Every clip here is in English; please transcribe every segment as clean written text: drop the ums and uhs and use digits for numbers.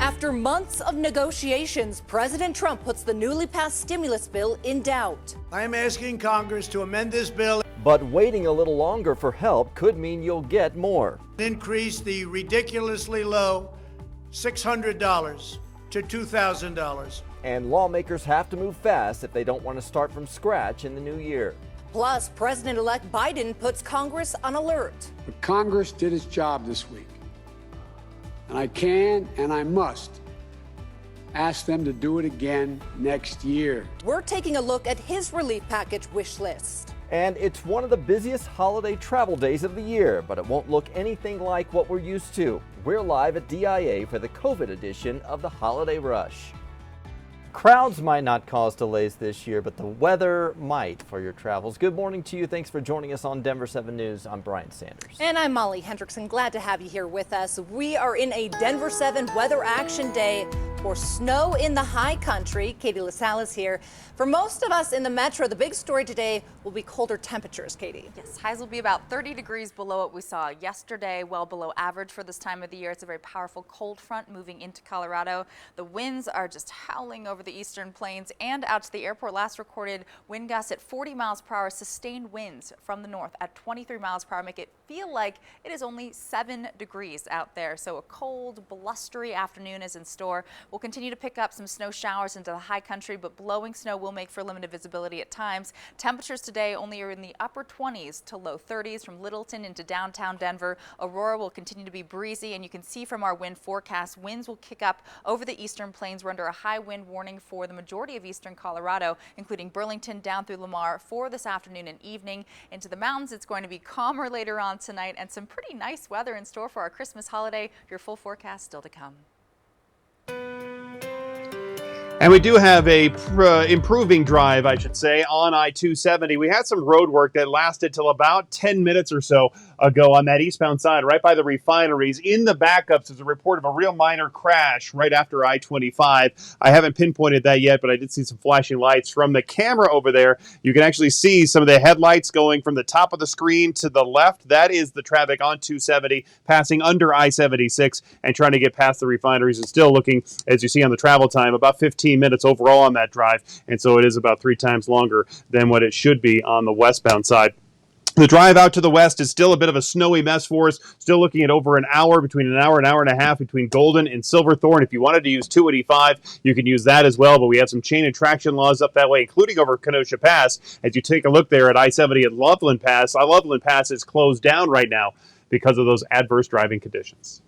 After months of negotiations, President Trump puts the newly passed stimulus bill in doubt. I am asking Congress to amend this bill. But waiting a little longer for help could mean you'll get more. Increase the ridiculously low $600 to $2,000. And lawmakers have to move fast if they don't want to start from scratch in the new year. Plus, President-elect Biden puts Congress on alert. But Congress did its job this week. And I can and I must ask them to do it again next year. We're taking a look at his relief package wish list. And it's one of the busiest holiday travel days of the year, but it won't look anything like what we're used to. We're live at DIA for the COVID edition of the Holiday Rush. Crowds might not cause delays this year, but the weather might for your travels. Good morning to you. Thanks for joining us on Denver7 News. I'm Brian Sanders. And I'm Molly Hendrickson. Glad to have you here with us. We are in a Denver7 weather action day for snow in the high country. Katie LaSalle here. For most of us in the metro, the big story today will be colder temperatures, Katie. Yes, highs will be about 30 degrees below what we saw yesterday, well below average for this time of the year. It's a very powerful cold front moving into Colorado. The winds are just howling over the eastern plains and out to the airport. Last recorded wind gusts at 40 miles per hour, sustained winds from the north at 23 miles per hour make it feel like it is only 7 degrees out there. So a cold, blustery afternoon is in store. We'll continue to pick up some snow showers into the high country, but blowing snow will make for limited visibility at times. Temperatures today only are in the upper 20s to low 30s from Littleton into downtown Denver. Aurora will continue to be breezy, and you can see from our wind forecast, winds will kick up over the eastern plains. We're under a high wind warning for the majority of eastern Colorado, including Burlington down through Lamar for this afternoon and evening. Into the mountains, it's going to be calmer later on tonight and some pretty nice weather in store for our Christmas holiday. Your full forecast still to come. And we do have a improving drive, I should say, on I-270. We had some road work that lasted till about 10 minutes or so ago on that eastbound side, right by the refineries. In the backups is a report of a real minor crash right after I-25. I haven't pinpointed that yet, but I did see some flashing lights from the camera over there. You can actually see some of the headlights going from the top of the screen to the left. That is the traffic on 270 passing under I-76 and trying to get past the refineries. And still looking, as you see on the travel time, about 15 minutes overall on that drive, and so it is about 3 times longer than what it should be on the westbound side. The drive out to the west is still a bit of a snowy mess for us. Still looking at over an hour, between an hour and a half between Golden and Silverthorne. If you wanted to use 285, you can use that as well, but we have some chain and traction laws up that way, including over Kenosha Pass. As you take a look there at I-70 at Loveland Pass, Loveland Pass is closed down right now because of those adverse driving conditions.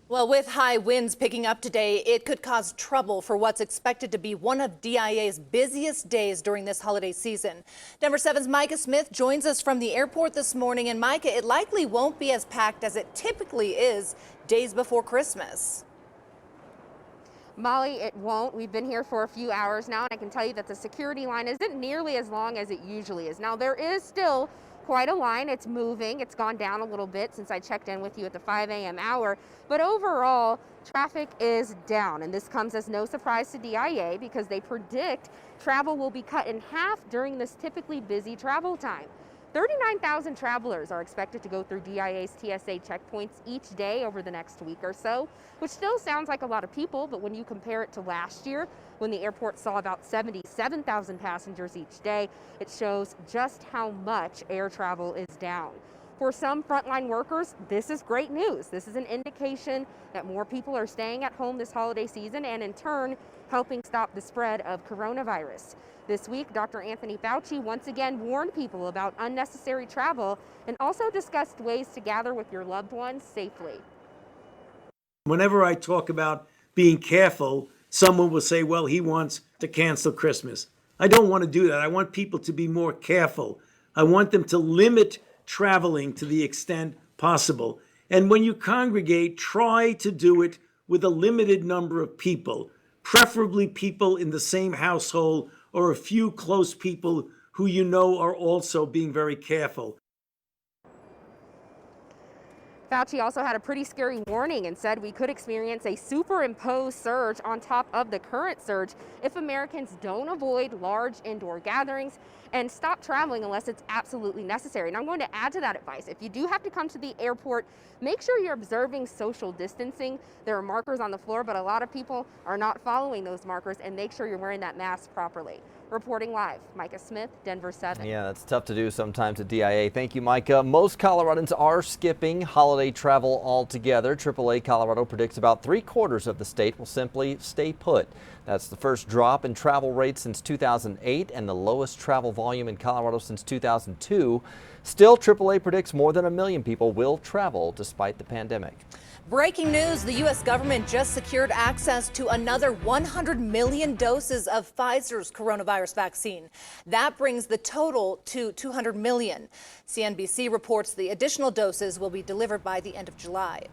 Well, with high winds picking up today, it could cause trouble for what's expected to be one of DIA's busiest days during this holiday season. Denver7's Micah Smith joins us from the airport this morning. And Micah, it likely won't be as packed as it typically is days before Christmas. Molly, it won't. We've been here for a few hours now, and I can tell you that the security line isn't nearly as long as it usually is. Now, there is still quite a line. It's moving. It's gone down a little bit since I checked in with you at the 5 a.m. hour. But overall, traffic is down. And this comes as no surprise to DIA because they predict travel will be cut in half during this typically busy travel time. 39,000 travelers are expected to go through DIA's TSA checkpoints each day over the next week or so, which still sounds like a lot of people, but when you compare it to last year, when the airport saw about 77,000 passengers each day, it shows just how much air travel is down. For some frontline workers, this is great news. This is an indication that more people are staying at home this holiday season and in turn helping stop the spread of coronavirus. This week, Dr. Anthony Fauci once again warned people about unnecessary travel and also discussed ways to gather with your loved ones safely. Whenever I talk about being careful, someone will say, well, he wants to cancel Christmas. I don't want to do that. I want people to be more careful. I want them to limit traveling to the extent possible. And when you congregate, try to do it with a limited number of people, preferably people in the same household or a few close people who you know are also being very careful. Fauci also had a pretty scary warning and said we could experience a superimposed surge on top of the current surge if Americans don't avoid large indoor gatherings and stop traveling unless it's absolutely necessary. And I'm going to add to that advice. If you do have to come to the airport, make sure you're observing social distancing. There are markers on the floor, but a lot of people are not following those markers, and make sure you're wearing that mask properly. Reporting live, Micah Smith, Denver7. Yeah, that's tough to do sometimes at DIA. Thank you, Micah. Most Coloradans are skipping holiday travel altogether. AAA Colorado predicts about 3/4 of the state will simply stay put. That's the first drop in travel rates since 2008 and the lowest travel volume in Colorado since 2002. Still, AAA predicts more than 1 million people will travel despite the pandemic. Breaking news, the U.S. government just secured access to another 100 million doses of Pfizer's coronavirus vaccine. That brings the total to 200 million. CNBC reports the additional doses will be delivered by the end of July.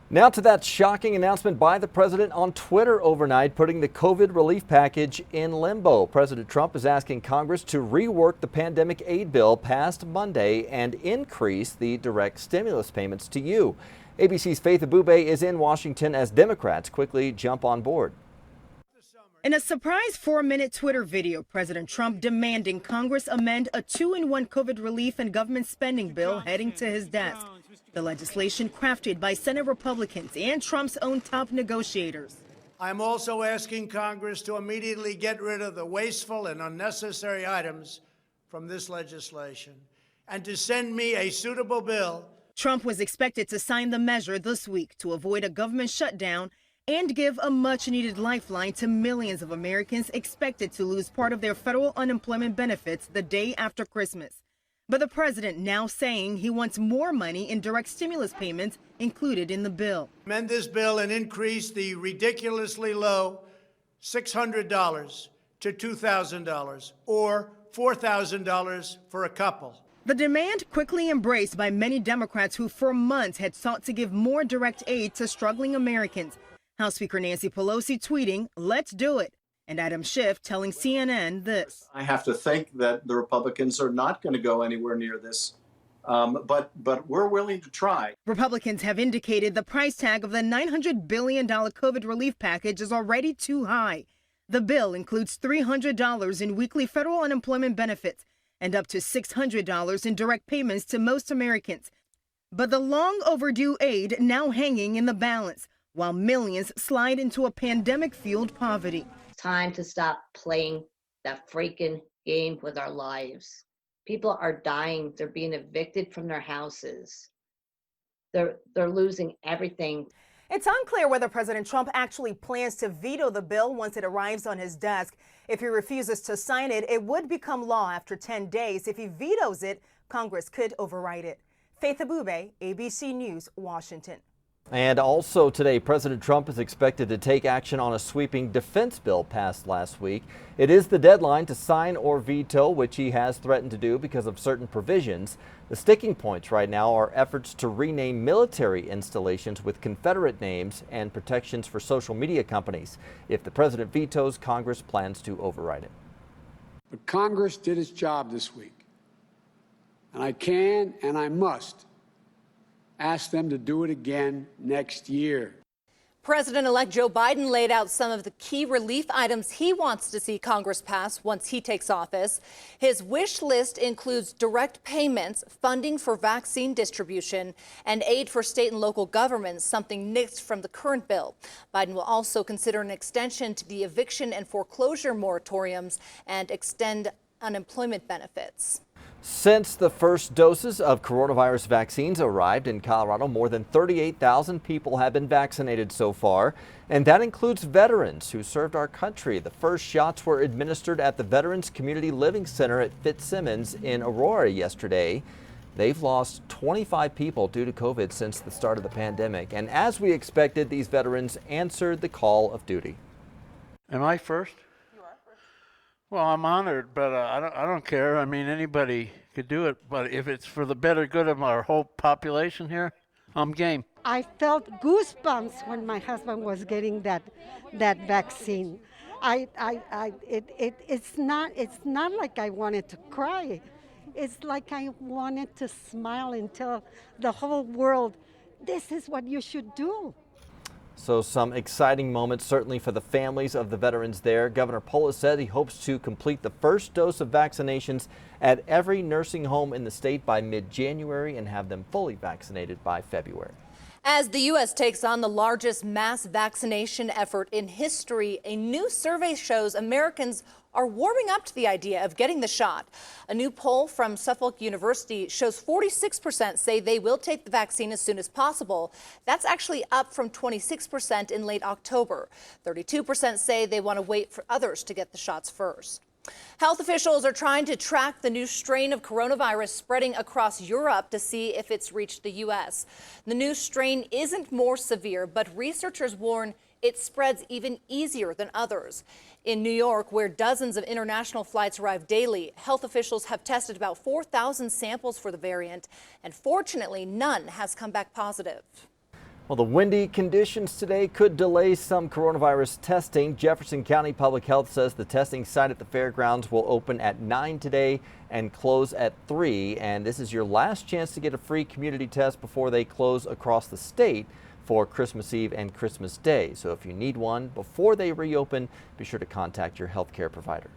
Now to that shocking announcement by the president on Twitter overnight, putting the COVID relief package in limbo. President Trump is asking Congress to rework the pandemic aid bill passed Monday and increase the direct stimulus payments to you. ABC's Faith ABUBEY is in Washington as Democrats quickly jump on board. In a surprise 4-minute Twitter video, President Trump demanding Congress amend a 2-in-1 COVID relief and government spending bill heading to his desk. The legislation crafted by Senate Republicans and Trump's own top negotiators. I'm also asking Congress to immediately get rid of the wasteful and unnecessary items from this legislation and to send me a suitable bill. Trump was expected to sign the measure this week to avoid a government shutdown and give a much-needed lifeline to millions of Americans expected to lose part of their federal unemployment benefits the day after Christmas. But the president now saying he wants more money in direct stimulus payments included in the bill. Amend this bill and increase the ridiculously low $600 to $2,000 or $4,000 for a couple. The demand quickly embraced by many Democrats who for months had sought to give more direct aid to struggling Americans. House Speaker Nancy Pelosi tweeting, "Let's do it." And Adam Schiff telling CNN this. I have to think that the Republicans are not going to go anywhere near this, but we're willing to try. Republicans have indicated the price tag of the $900 billion COVID relief package is already too high. The bill includes $300 in weekly federal unemployment benefits and up to $600 in direct payments to most Americans. But the long overdue aid now hanging in the balance, while millions slide into a pandemic-fueled poverty. Time to stop playing that freaking game with our lives. People are dying. They're being evicted from their houses. They're losing everything. It's unclear whether President Trump actually plans to veto the bill once it arrives on his desk. If he refuses to sign it, it would become law after 10 days. If he vetoes it, Congress could override it. Faith ABUBEY, ABC News, Washington. And also today, President Trump is expected to take action on a sweeping defense bill passed last week. It is the deadline to sign or veto, which he has threatened to do because of certain provisions. The sticking points right now are efforts to rename military installations with Confederate names and protections for social media companies. If the president vetoes, Congress plans to override it. But Congress did its job this week. And I can and I must ask them to do it again next year. President-elect Joe Biden laid out some of the key relief items he wants to see Congress pass once he takes office. His wish list includes direct payments, funding for vaccine distribution, and aid for state and local governments, something nixed from the current bill. Biden will also consider an extension to the eviction and foreclosure moratoriums and extend unemployment benefits. Since the first doses of coronavirus vaccines arrived in Colorado, more than 38,000 people have been vaccinated so far, and that includes veterans who served our country. The first shots were administered at the Veterans Community Living Center at Fitzsimmons in Aurora yesterday. They've lost 25 people due to COVID since the start of the pandemic, and as we expected, these veterans answered the call of duty. Am I first? Well, I'm honored, but I don't care. I mean, anybody could do it. But if it's for the better good of our whole population here, I'm game. I felt goosebumps when my husband was getting that vaccine. It's not like I wanted to cry. It's like I wanted to smile and tell the whole world, This is what you should do. So some exciting moments certainly for the families of the veterans there. Governor Polis said he hopes to complete the first dose of vaccinations at every nursing home in the state by mid-January and have them fully vaccinated by February. As the U.S. takes on the largest mass vaccination effort in history, a new survey shows Americans are warming up to the idea of getting the shot. A new poll from Suffolk University shows 46% say they will take the vaccine as soon as possible. That's actually up from 26% in late October. 32% say they want to wait for others to get the shots first. Health officials are trying to track the new strain of coronavirus spreading across Europe to see if it's reached the U.S. The new strain isn't more severe, but researchers warn it spreads even easier than others. In New York, where dozens of international flights arrive daily, health officials have tested about 4,000 samples for the variant, and fortunately, none has come back positive. Well, the windy conditions today could delay some coronavirus testing. Jefferson County Public Health says the testing site at the fairgrounds will open at 9 today and close at 3. And this is your last chance to get a free community test before they close across the state for Christmas Eve and Christmas Day. So if you need one before they reopen, be sure to contact your healthcare provider.